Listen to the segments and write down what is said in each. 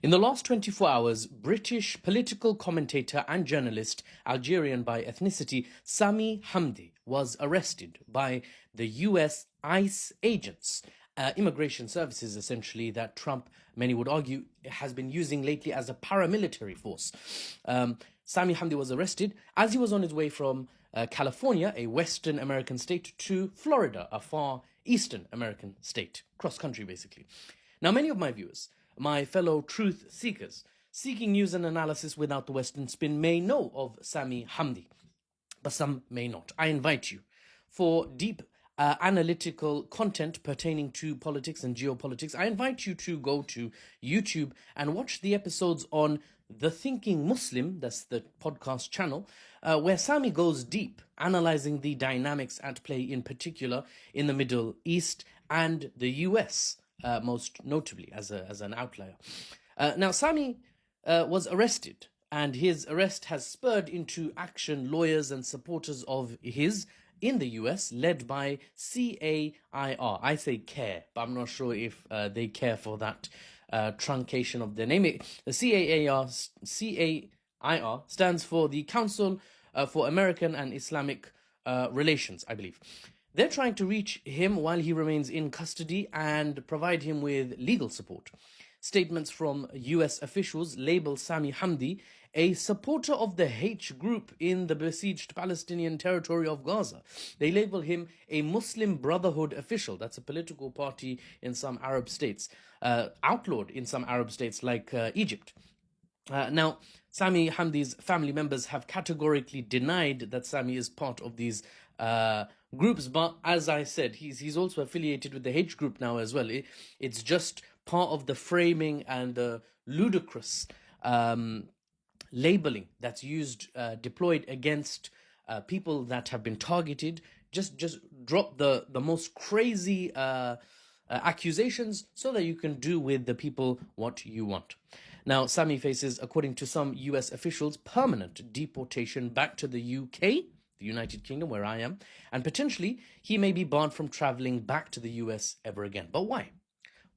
In the last 24 hours, British political commentator and journalist, Algerian by ethnicity, Sami Hamdi was arrested by the US ICE agents, immigration services essentially that Trump, many would argue, has been using lately as a paramilitary force. Sami Hamdi was arrested as he was on his way from California, a Western American state, to Florida, a far Eastern American state, cross-country basically. Now, many of my viewers, my fellow truth seekers, seeking news and analysis without the Western spin, may know of Sami Hamdi, but some may not. I invite you for deep analytical content pertaining to politics and geopolitics. I invite you to go to YouTube and watch the episodes on The Thinking Muslim, that's the podcast channel, where Sami goes deep, analyzing the dynamics at play, in particular in the Middle East and the US, most notably as an outlier. Now, Sami was arrested, and his arrest has spurred into action lawyers and supporters of his in the US, led by CAIR. I say CAIR, but I'm not sure if they care for that truncation of their name. The CAIR stands for the Council for American-Islamic Relations, I believe. They're trying to reach him while he remains in custody and provide him with legal support. Statements from US officials label Sami Hamdi a supporter of the H group in the besieged Palestinian territory of Gaza. They label him a Muslim Brotherhood official. That's a political party in some Arab states, outlawed in some Arab states like Egypt. Now, Sami Hamdi's family members have categorically denied that Sami is part of these groups, but as I said, he's also affiliated with the H group now as well. It's just part of the framing and the ludicrous labeling that's used, deployed against people that have been targeted. Just drop the most crazy accusations so that you can do with the people what you want. Now, Sami faces, according to some US officials, permanent deportation back to the UK, the United Kingdom, where I am, and potentially he may be barred from traveling back to the US ever again. But why?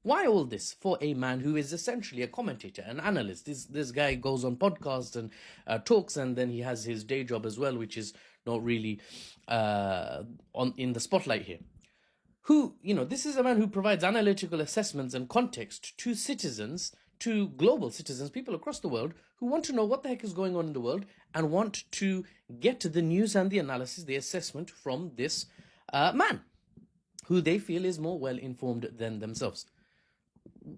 Why all this for a man who is essentially a commentator, an analyst? This guy goes on podcasts and talks, and then he has his day job as well, which is not really in the spotlight here. This is a man who provides analytical assessments and context to citizens, to global citizens, people across the world who want to know what the heck is going on in the world and want to get the news and the analysis, the assessment from this man who they feel is more well-informed than themselves.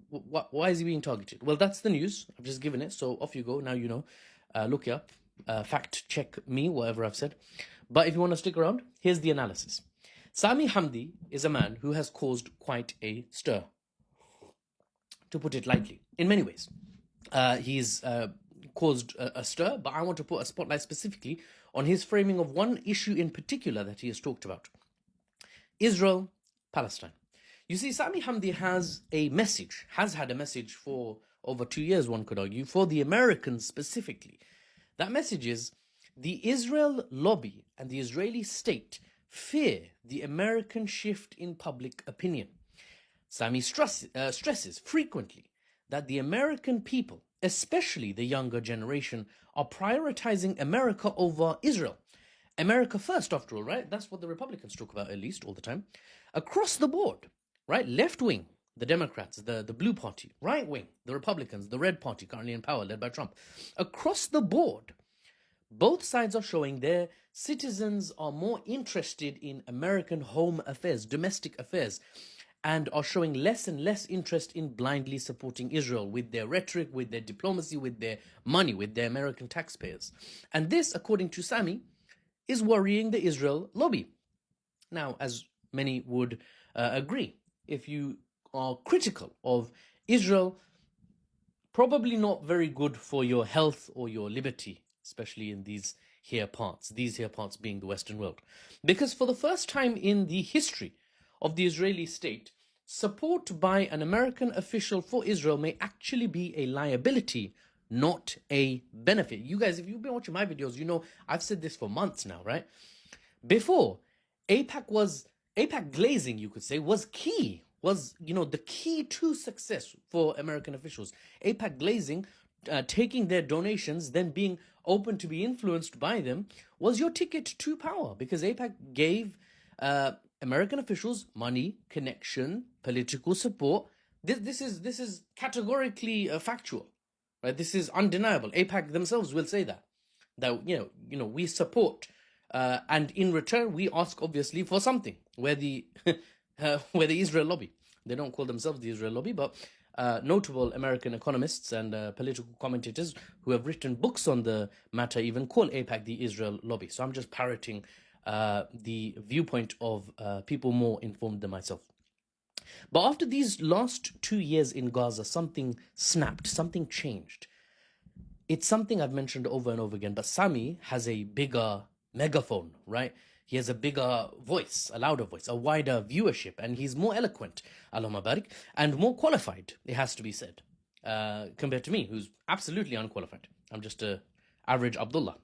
Why is he being targeted? Well, that's the news. I've just given it, so off you go. Now you know. Look it up. Fact check me, whatever I've said. But if you want to stick around, here's the analysis. Sami Hamdi is a man who has caused quite a stir, to put it lightly, in many ways. He's caused a stir, but I want to put a spotlight specifically on his framing of one issue in particular that he has talked about. Israel, Palestine. You see, Sami Hamdi has had a message for over 2 years, one could argue, for the Americans specifically. That message is the Israel lobby and the Israeli state fear the American shift in public opinion. Sami stresses frequently that the American people, especially the younger generation, are prioritizing America over Israel. America first, after all, right? That's what the Republicans talk about, at least, all the time. Across the board, right? Left wing, the Democrats, the blue party. Right wing, the Republicans, the red party, currently in power, led by Trump. Across the board, both sides are showing their citizens are more interested in American home affairs, domestic affairs, and are showing less and less interest in blindly supporting Israel with their rhetoric, with their diplomacy, with their money, with their American taxpayers. And this, according to Sami, is worrying the Israel lobby. Now, as many would agree, if you are critical of Israel, probably not very good for your health or your liberty, especially in these here parts being the Western world. Because for the first time in the history of the Israeli state, support by an American official for Israel may actually be a liability, not a benefit. You guys, if you've been watching my videos, you know I've said this for months now, right? Before, AIPAC glazing, you could say, was key. was, the key to success for American officials. AIPAC glazing, taking their donations, then being open to be influenced by them, was your ticket to power, because AIPAC gave American officials money, connection, political support. This is categorically factual, right? This is undeniable. AIPAC themselves will say that we support, and in return we ask obviously for something. We're the we're the Israel lobby. They don't call themselves the Israel lobby, but notable American economists and political commentators who have written books on the matter even call AIPAC the Israel lobby. So I'm just parroting the viewpoint of people more informed than myself. But after these last 2 years in Gaza, something snapped, something changed. It's something I've mentioned over and over again, but Sami has a bigger megaphone, right? He has a bigger voice, a louder voice, a wider viewership, and he's more eloquent, Allahumma barik, and more qualified, it has to be said, compared to me, who's absolutely unqualified. I'm just a average Abdullah.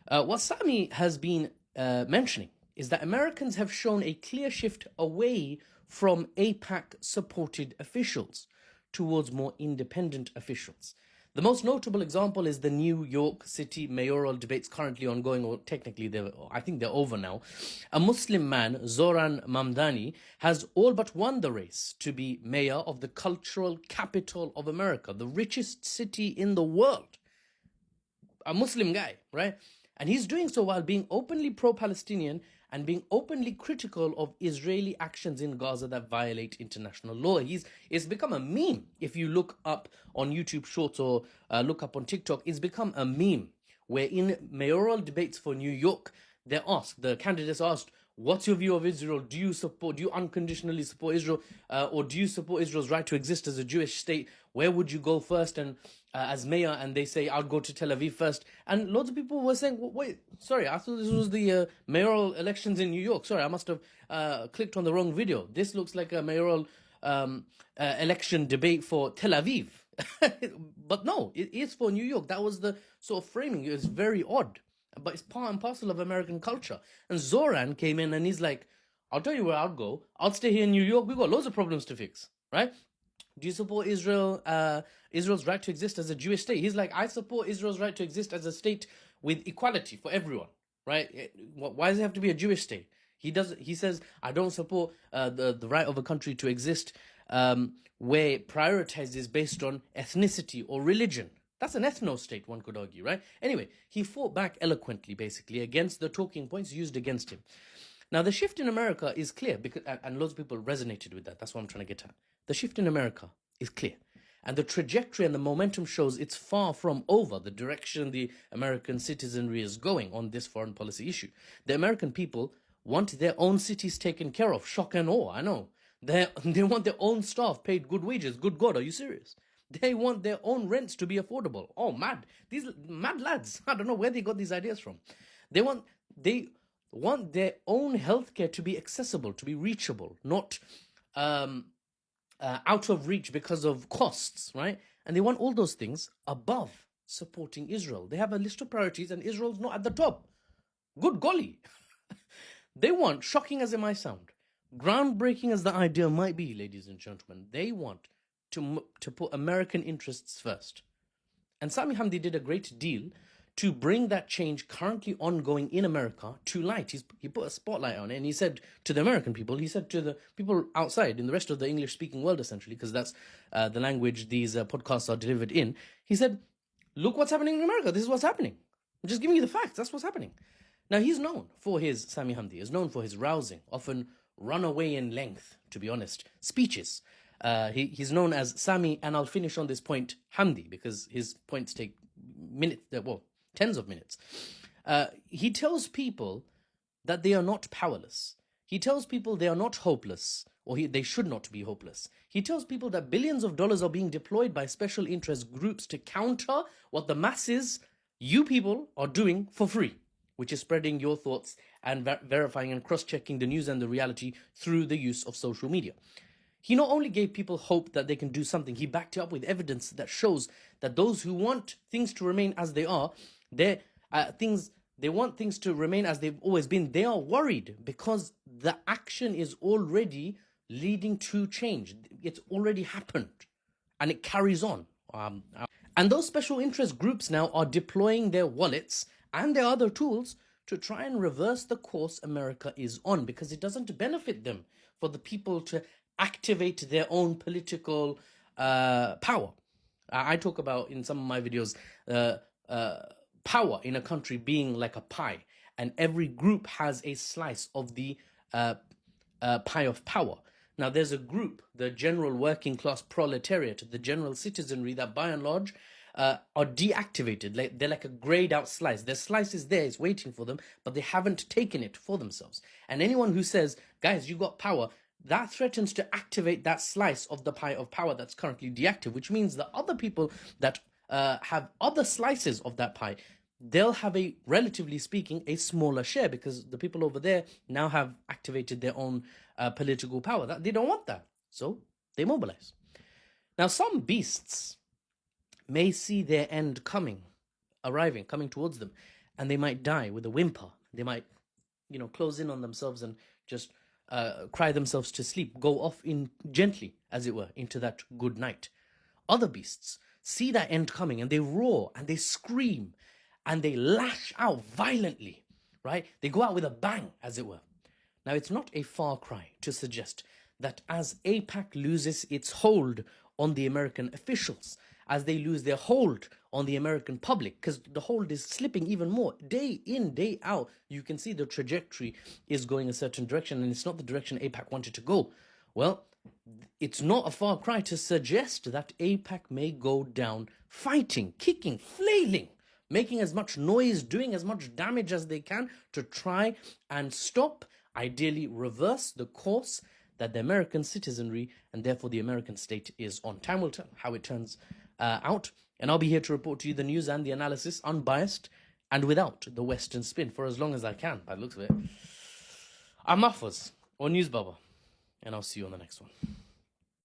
What Sami has been mentioning is that Americans have shown a clear shift away from AIPAC-supported officials towards more independent officials. The most notable example is the New York City mayoral debates currently ongoing, or technically I think they're over now. A Muslim man, Zoran Mamdani, has all but won the race to be mayor of the cultural capital of America, the richest city in the world. A Muslim guy, right? And he's doing so while being openly pro-Palestinian and being openly critical of Israeli actions in Gaza that violate international law. It's become a meme. If you look up on YouTube Shorts or look up on TikTok, it's become a meme where in mayoral debates for New York, the candidates asked, what's your view of Israel? Do you unconditionally support Israel? Or do you support Israel's right to exist as a Jewish state? Where would you go first? And as mayor, and they say, I'll go to Tel Aviv first. And lots of people were saying, wait, sorry, I thought this was the mayoral elections in New York. Sorry, I must have clicked on the wrong video. This looks like a mayoral election debate for Tel Aviv. But no, it is for New York. That was the sort of framing. It was very odd, but it's part and parcel of American culture. And Zoran came in and he's like, I'll tell you where I'll go. I'll stay here in New York. We've got loads of problems to fix, right? Do you support Israel's right to exist as a Jewish state? He's like, I support Israel's right to exist as a state with equality for everyone, right? Why does it have to be a Jewish state? He says, I don't support the right of a country to exist where it prioritizes based on ethnicity or religion. That's an ethno-state, one could argue, right? Anyway, he fought back eloquently, basically, against the talking points used against him. Now, the shift in America is clear, and lots of people resonated with that. That's what I'm trying to get at. The shift in America is clear. And the trajectory and the momentum shows it's far from over, the direction the American citizenry is going on this foreign policy issue. The American people want their own cities taken care of. Shock and awe, I know. They want their own staff paid good wages. Good God, are you serious? They want their own rents to be affordable. Oh, mad. These mad lads. I don't know where they got these ideas from. They want their own healthcare to be accessible, to be reachable, not out of reach because of costs, right? And they want all those things above supporting Israel. They have a list of priorities and Israel's not at the top. Good golly. They want, shocking as it might sound, groundbreaking as the idea might be, ladies and gentlemen, they want to put American interests first. And Sami Hamdi did a great deal to bring that change currently ongoing in America to light. He put a spotlight on it, and he said to the American people, he said to the people outside, in the rest of the English-speaking world, essentially, because that's the language these podcasts are delivered in, he said, look what's happening in America. This is what's happening. I'm just giving you the facts. That's what's happening. Now, he's known for Sami Hamdi is known for his rousing, often runaway in length, to be honest, speeches. He's known as Sami, and I'll finish on this point, Hamdi, because his points take tens of minutes. He tells people that they are not powerless. He tells people they are not hopeless, or they should not be hopeless. He tells people that billions of dollars are being deployed by special interest groups to counter what the masses, you people, are doing for free, which is spreading your thoughts and verifying and cross-checking the news and the reality through the use of social media. He not only gave people hope that they can do something, he backed it up with evidence that shows that those who want things to remain as they are, they want things to remain as they've always been. They are worried because the action is already leading to change. It's already happened, and it carries on. And those special interest groups now are deploying their wallets and their other tools to try and reverse the course America is on, because it doesn't benefit them for the people to activate their own political power. I talk about in some of my videos power in a country being like a pie, and every group has a slice of the pie of power. Now, there's a group, the general working class proletariat, the general citizenry, that by and large are deactivated. They're like a grayed out slice. Their slice is there, it's waiting for them, but they haven't taken it for themselves. And anyone who says, guys, you got power, that threatens to activate that slice of the pie of power that's currently deactive, which means the other people that have other slices of that pie, they'll have a, relatively speaking, a smaller share, because the people over there now have activated their own political power. They don't want that, so they mobilize. Now, some beasts may see their end coming towards them, and they might die with a whimper. They might, close in on themselves and just cry themselves to sleep, go off in gently, as it were, into that good night. Other beasts see that end coming, and they roar and they scream and they lash out violently, right? They go out with a bang, as it were. Now, it's not a far cry to suggest that as AIPAC loses its hold on the American officials, as they lose their hold on the American public, because the hold is slipping even more. Day in, day out, you can see the trajectory is going a certain direction, and it's not the direction AIPAC wanted to go. Well, it's not a far cry to suggest that AIPAC may go down fighting, kicking, flailing, making as much noise, doing as much damage as they can to try and stop, ideally reverse the course that the American citizenry and therefore the American state is on. Time will tell how it turns out, and I'll be here to report to you the news and the analysis, unbiased and without the Western spin, for as long as I can, by the looks of it. I'm Mahfouz on NewsBaba, and I'll see you on the next one.